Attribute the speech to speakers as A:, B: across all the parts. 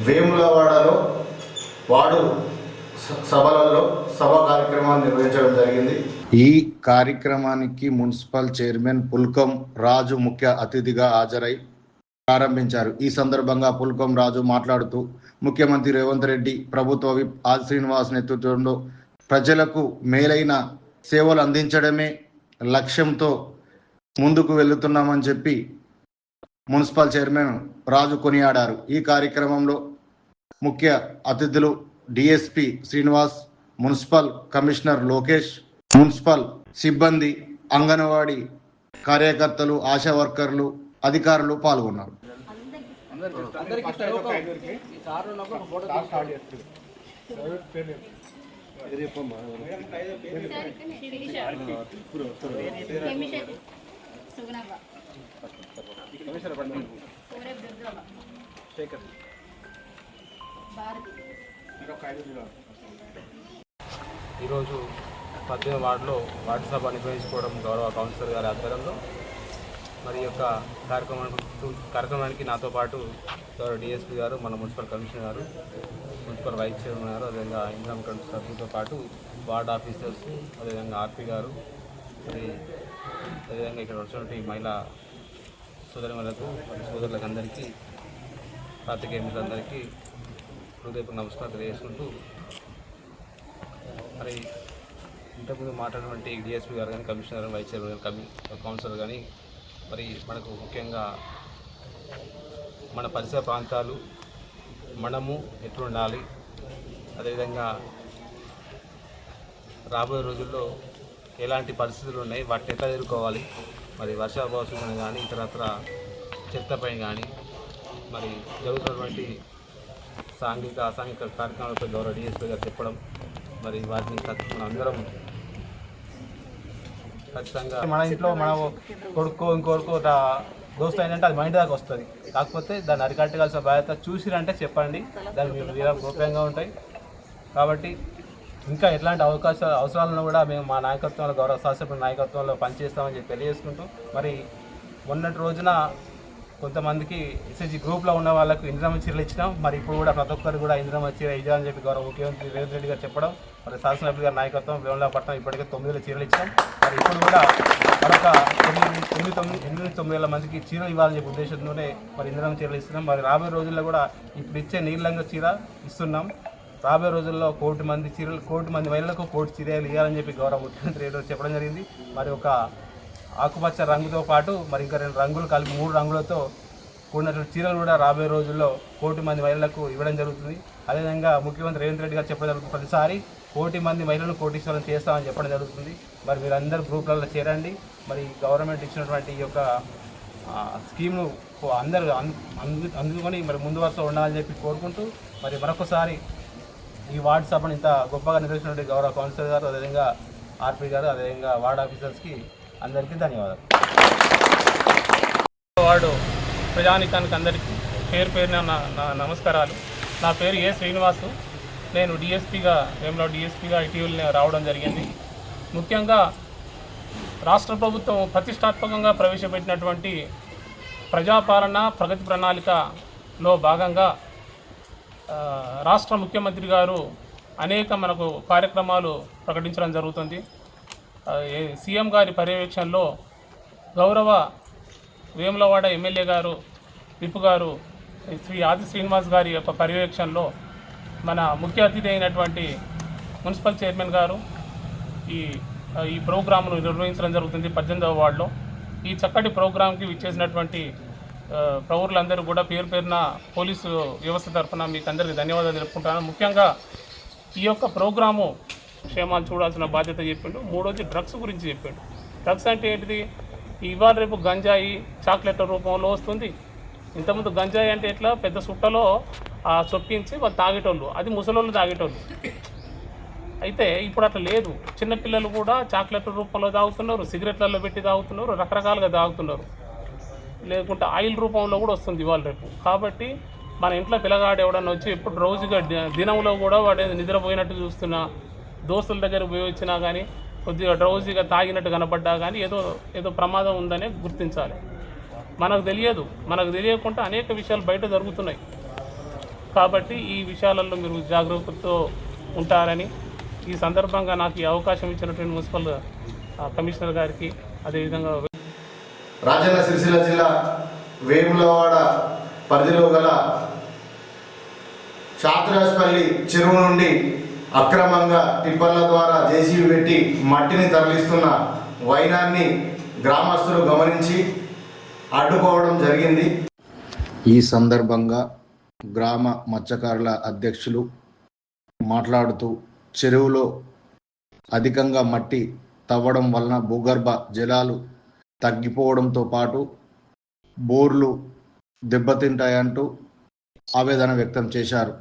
A: వేములవాడలో వార్డు సభలలో సభా కార్యక్రమాన్ని నిర్వహించడం జరిగింది. ఈ కార్యక్రమానికి మున్సిపల్ చైర్మన్ పుల్కం రాజు ముఖ్య అతిథిగా హాజరై ప్రారంభించారు. ఈ సందర్భంగా పుల్కం రాజు మాట్లాడుతూ ముఖ్యమంత్రి రేవంత్ రెడ్డి, ప్రభుత్వ విప్ ఆది శ్రీనివాస్ నేతృత్వంలో ప్రజలకు మేలైన సేవలు అందించడమే లక్ష్యంతో ముందుకు వెళ్తున్నామని చెప్పి మున్సిపల్ చైర్మన్ రాజు కొనియాడారు. ఈ కార్యక్రమంలో ముఖ్య అతిథులు DSP Srinivas, municipal commissioner Lokesh, municipal సిబ్బంది, అంగన్వాడీ కార్యకర్తలు, ఆశా వర్కర్లు, అధికారులు పాల్గొన్నారు.
B: ఈరోజు 18 వార్డులో వార్డు సభ నిర్వహించుకోవడం గౌరవ కౌన్సిలర్ గారి ఆధ్వర్యంలో. మరి యొక్క కార్యక్రమానికి నాతో పాటు గౌరవ డిఎస్పీ గారు, మన మున్సిపల్ కమిషనర్ గారు, మున్సిపల్ వైస్ చైర్మన్ గారు, అదేవిధంగా ఇన్కమ్ ట్యాక్స్ సభ్యులతో పాటు వార్డ్ ఆఫీసర్స్, అదేవిధంగా ఆర్పీ గారు, మరి అదేవిధంగా ఇక్కడ వచ్చినటువంటి మహిళా సోదరులకు మరియు సోదరులకు అందరికీ, పాత్రికేయ మిత్రులందరికీ హృదయపూర్వక నమస్కారం తెలియజేసుకుంటూ, మరి ఇంతకుముందు మాట్లాడినటువంటి డిఎస్పీ గారు కానీ, కమిషనర్ గారు, వైస్ చైర్మన్ గారు, కౌన్సిలర్ కానీ, మరి మనకు ముఖ్యంగా మన పరిసర ప్రాంతాలు మనము ఎట్లుండాలి, అదేవిధంగా రాబోయే రోజుల్లో ఎలాంటి పరిస్థితులు ఉన్నాయి, వాటిని ఎట్లా ఎదుర్కోవాలి, మరి వర్షాభావ సూచన కానీ, ఇతరత్ర చెత్తపై కానీ, మరి జరుగుతున్నటువంటి సాంఘిక అసాంఘిక కార్యక్రమాలపై గౌరవ డిఎస్పీ గారు చెప్పడం, మరి వాటిని అందరం ఖచ్చితంగా మన ఇంట్లో మన కొడుకో ఇంకొకరికో దోస్తు ఏంటంటే అది మైండ్ దాకా వస్తుంది. కాకపోతే దాన్ని అరికట్టగలసిన బాధ్యత చూసిరంటే చెప్పండి, దాన్ని మీరు గోప్యంగా ఉంటాయి. కాబట్టి ఇంకా ఎట్లాంటి అవసరాలను కూడా మేము మా నాయకత్వంలో, గౌరవ శాసన నాయకత్వంలో పనిచేస్తామని చెప్పి తెలియజేసుకుంటూ, మరి మొన్నటి రోజున కొంతమందికి ఎస్ఎస్జి గ్రూప్లో ఉన్న వాళ్ళకు ఇందిరమ్మ చీరలు ఇచ్చినాం. మరి ఇప్పుడు కూడా ప్రతి ఒక్కరు కూడా ఇందిరమ్మ చీర ఇవ్వాలని చెప్పి గౌరవ ముఖ్యమంత్రి రేవంత్ రెడ్డి గారు చెప్పడం, మరి శాసనసభ్యులు గారి నాయకత్వం వేములపట్నం ఇప్పటికే 9 చీరలు ఇచ్చాం. మరి ఇప్పుడు కూడా మరొక 8-9 మందికి చీరలు ఇవ్వాలని చెప్పి ఉద్దేశంతోనే మరి ఇందిరమ్మ చీరలు ఇస్తున్నాం. మరి రాబోయే రోజుల్లో కూడా ఇప్పుడు ఇచ్చే నీళ్ళంగా చీర ఇస్తున్నాం. రాబోయే రోజుల్లో 1,000,000 మంది చీరలు, 1,000,000 మంది మహిళలకు 1,000,000 చీరలు ఇవ్వాలని చెప్పి గౌరవ ముఖ్యమంత్రి చెప్పడం జరిగింది. మరి ఒక ఆకుపచ్చ రంగుతో పాటు మరి ఇంకా 2 రంగులు కలిపి 3 రంగులతో కూడినటువంటి చీరలు కూడా రాబోయే రోజుల్లో 1,000,000 మంది మహిళలకు ఇవ్వడం జరుగుతుంది. అదేవిధంగా ముఖ్యమంత్రి రేవంత్ రెడ్డి గారు చెప్పడం జరుగుతుంది, ప్రతిసారి 1,000,000 మంది మహిళలను కోటీశ్వరం చేస్తామని చెప్పడం జరుగుతుంది. మరి మీరందరూ గ్రూప్లలో చేరండి. మరి గవర్నమెంట్ ఇచ్చినటువంటి ఈ యొక్క స్కీమ్ను అందరూ అందుకొని మరి ముందు వరుసలో ఉండాలని చెప్పి కోరుకుంటూ, మరి మరొకసారి ఈ వార్డు సభను ఇంత గొప్పగా నిర్వహించినటువంటి గౌరవ కౌన్సిలర్ గారు, అదేవిధంగా ఆర్పీ గారు, అదేవిధంగా వార్డ్ ఆఫీసర్స్కి అందరికీ ధన్యవాదాలు.
C: వార్డు ప్రజానికానికి అందరికీ పేరు పేరున నా నమస్కారాలు. నా పేరు ఏ శ్రీనివాసు. నేను వేములవాడ డిఎస్పీగా ఇటీవల రావడం జరిగింది. ముఖ్యంగా రాష్ట్ర ప్రభుత్వం ప్రతిష్టాత్మకంగా ప్రవేశపెట్టినటువంటి ప్రజాపాలన ప్రగతి ప్రణాళికలో భాగంగా రాష్ట్ర ముఖ్యమంత్రి గారు అనేక మనకు కార్యక్రమాలు ప్రకటించడం జరుగుతుంది. సీఎం గారి పర్యవేక్షణలో గౌరవ వేములవాడ ఎమ్మెల్యే గారు, విప్ గారు శ్రీ ఆది శ్రీనివాస్ గారి యొక్క పర్యవేక్షణలో మన ముఖ్య అతిథి అయినటువంటి మున్సిపల్ చైర్మన్ గారు ఈ ప్రోగ్రాంను నిర్వహించడం జరుగుతుంది 18వ వార్డులో. ఈ చక్కటి ప్రోగ్రాంకి విచ్చేసినటువంటి పౌరులందరూ కూడా పేరు పేరున పోలీసు వ్యవస్థ తరఫున మీకు అందరికీ ధన్యవాదాలు తెలుపుకుంటాను. ముఖ్యంగా ఈ యొక్క ప్రోగ్రాము క్షేమాలు చూడాల్సిన బాధ్యత చెప్పిండు. మూడోది డ్రగ్స్ గురించి చెప్పిండు. డ్రగ్స్ అంటే ఏంటిది? ఇవాళ రేపు గంజాయి చాక్లెట్ల రూపంలో వస్తుంది. ఇంతకుముందు గంజాయి అంటే ఎట్లా, పెద్ద సుట్టలో చొప్పించి వాళ్ళు తాగేటోళ్ళు, అది ముసలోళ్ళు తాగేటోళ్ళు. అయితే ఇప్పుడు అట్లా లేదు. చిన్నపిల్లలు కూడా చాక్లెట్ల రూపంలో తాగుతున్నారు, సిగరెట్లలో పెట్టి తాగుతున్నారు, రకరకాలుగా తాగుతున్నారు. లేకుంటే ఆయిల్ రూపంలో కూడా వస్తుంది ఇవాళ రేపు. కాబట్టి మన ఇంట్లో పిల్లగాడు ఎవడన్నా వచ్చి ఎప్పుడు రోజుగా దినంలో కూడా వాడు నిద్రపోయినట్టు చూస్తున్నా, దోస్తుల దగ్గర పోయి వచ్చినా కానీ కొద్దిగా డ్రౌజీగా తాగినట్టు కనపడ్డా కానీ ఏదో ప్రమాదం ఉందనే గుర్తించాలి. మనకు తెలియకుండా అనేక విషయాలు బయట జరుగుతున్నాయి. కాబట్టి ఈ విషయాలలో మీరు జాగ్రత్తతో ఉంటారని ఈ సందర్భంగా నాకు ఈ అవకాశం ఇచ్చినటువంటి మున్సిపల్ కమిషనర్ గారికి అదేవిధంగా
A: రాజన్న సిరిసిల్ల జిల్లా వేములవాడ పరిధిలో గల చాత్రాజ్పల్లి చెరువు నుండి అక్రమంగా టిప్పర్ల ద్వారా జేసీబీ పెట్టి మట్టిని తరలిస్తున్న వైనాన్ని గ్రామస్తులు గమనించి అడ్డుకోవడం జరిగింది. ఈ సందర్భంగా గ్రామ మత్స్యకారుల అధ్యక్షులు మాట్లాడుతూ చెరువులో అధికంగా మట్టి తవ్వడం వలన భూగర్భ జలాలు తగ్గిపోవడంతో పాటు బోర్లు దెబ్బతింటాయంటూ ఆవేదన వ్యక్తం చేశారు.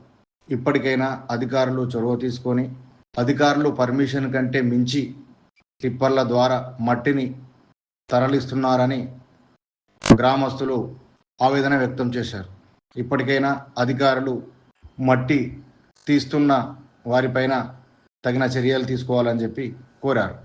A: ఇప్పటికైనా అధికారులు చొరవ తీసుకొని అధికారులు పర్మిషన్ కంటే మించి టిప్పర్ల ద్వారా మట్టిని తరలిస్తున్నారని గ్రామస్తులు ఆవేదన వ్యక్తం చేశారు. ఇప్పటికైనా అధికారులు మట్టి తీస్తున్న వారిపైన తగిన చర్యలు తీసుకోవాలని చెప్పి కోరారు.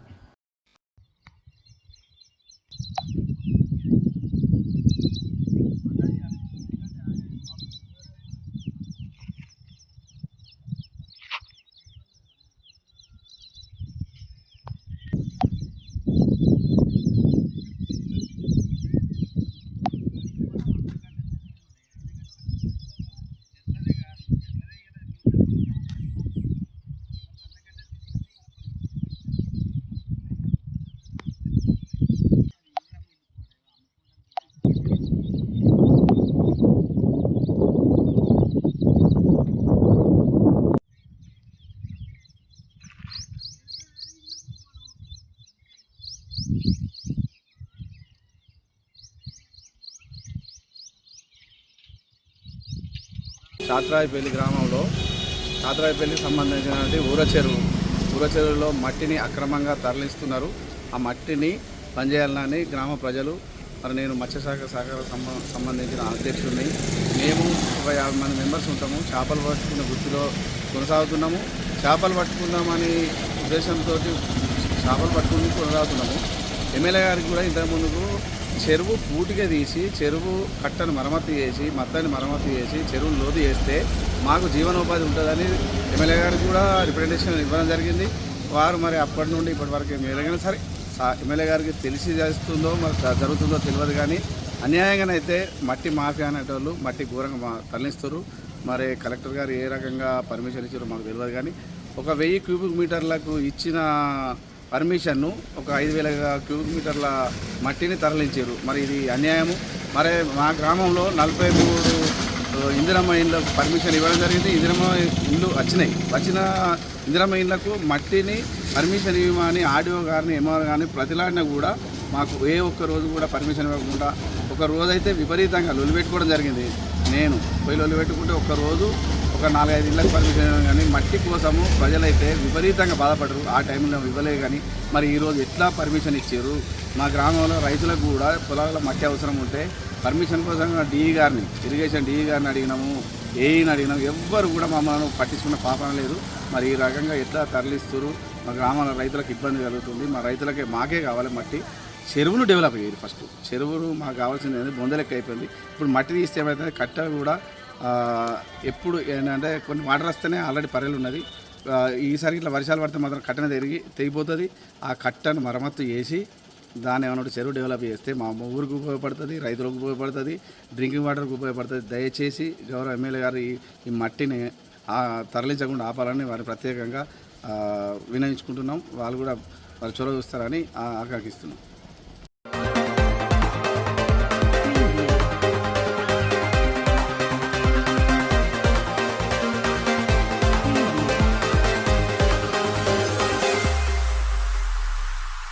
D: చాత్రాయిపల్లి గ్రామంలో చాత్రాయిపల్లికి సంబంధించినటువంటి ఊర చెరువులో మట్టిని అక్రమంగా తరలిస్తున్నారు. ఆ మట్టిని పనిచేయాలని గ్రామ ప్రజలు మరి నేను మత్స్యశాఖ సంబంధించిన అధ్యక్షుడిని మేము ఒక 50 మంది మెంబర్స్ ఉంటాము. చేపలు పట్టుకునే వృత్తిలో కొనసాగుతున్నాము. చేపలు పట్టుకుందామని ఉద్దేశంతో చేపలు పట్టుకుని కొనసాగుతున్నాము. ఎమ్మెల్యే గారికి కూడా ఇంతకుముందుకు చెరువు పూటిగా తీసి చెరువు కట్టను మరమ్మతు చేసి మత్తాన్ని మరమ్మతు చేసి చెరువును లోతు చేస్తే మాకు జీవనోపాధి ఉంటుందని ఎమ్మెల్యే గారికి కూడా రిప్రజెంటేషన్ ఇవ్వడం జరిగింది. వారు మరి అప్పటి నుండి ఇప్పటి వరకు ఎమ్మెల్యేగానే సరే ఎమ్మెల్యే గారికి తెలిసి చేస్తుందో మరి జరుగుతుందో తెలియదు, కానీ అన్యాయంగానైతే మట్టి మాఫియా అనేటోళ్ళు మట్టి ఘోరంగా తరలిస్తారు. మరి కలెక్టర్ గారు ఏ రకంగా పర్మిషన్ ఇచ్చారో మాకు తెలియదు, కానీ ఒక 1000 క్యూబిక్ మీటర్లకు ఇచ్చిన పర్మిషన్ను ఒక 5000 క్యూబిక్ మీటర్ల మట్టిని తరలించారు. మరి ఇది అన్యాయము. మరి మా గ్రామంలో 43 ఇందిరమ్మ ఇళ్ళకు పర్మిషన్ ఇవ్వడం జరిగింది. ఇందిరమ్మ ఇళ్ళు వచ్చిన ఇందిరమ్మ ఇళ్లకు మట్టిని పర్మిషన్ ఇవ్వమని ఆర్డీఓ గారిని ఎంఆర్ గారిని ప్రతిలాడినా కూడా మాకు ఏ ఒక్క రోజు కూడా పర్మిషన్ ఇవ్వకుండా ఒక రోజైతే విపరీతంగా లొల్లి పెట్టుకోవడం జరిగింది. నేను పోయి లొల్లి పెట్టుకుంటే ఒక 4-5 ఇళ్ళకి పర్మిషన్ ఇవ్వడం, కానీ మట్టి కోసము ప్రజలైతే విపరీతంగా బాధపడరు. ఆ టైంలో ఇవ్వలేదు, కానీ మరి ఈరోజు ఎట్లా పర్మిషన్ ఇచ్చారు? మా గ్రామంలో రైతులకు కూడా పొలాల్లో మట్టి అవసరం ఉంటే పర్మిషన్ కోసం డిఈ గారిని ఇరిగేషన్ డిఈ గారిని అడిగినాము, ఏఈని అడిగినాము. ఎవ్వరు కూడా మమ్మల్ని పట్టించుకున్న పాపం లేదు. మరి ఈ రకంగా ఎట్లా తరలిస్తారు? మా గ్రామాల రైతులకు ఇబ్బంది కలుగుతుంది. మా రైతులకే మాకే కావాలి మట్టి. చెరువును డెవలప్ అయ్యేది ఫస్ట్. చెరువును మాకు కావాల్సింది బొందలెక్క అయిపోయింది. ఇప్పుడు మట్టి తీస్తే ఏమైతే కట్ట కూడా ఎప్పుడు ఏంటంటే కొన్ని వాటర్ వస్తేనే ఆల్రెడీ పర్రెలు ఉన్నది. ఈసారి ఇట్లా వర్షాలు పడితే మాత్రం కట్టను తెగిపోతుంది. ఆ కట్టను మరమ్మత్తు చేసి దాన్ని ఏమన్నా చెరువు డెవలప్ చేస్తే మా ఊరికి ఉపయోగపడుతుంది, రైతులకు ఉపయోగపడుతుంది, డ్రింకింగ్ వాటర్కి ఉపయోగపడుతుంది. దయచేసి గౌరవ ఎమ్మెల్యే గారు ఈ మట్టిని తరలించకుండా ఆపాలని వారిని ప్రత్యేకంగా వినయించుకుంటున్నాం. వాళ్ళు కూడా వారు చొరవ చూస్తారని ఆకాంక్షిస్తున్నాం.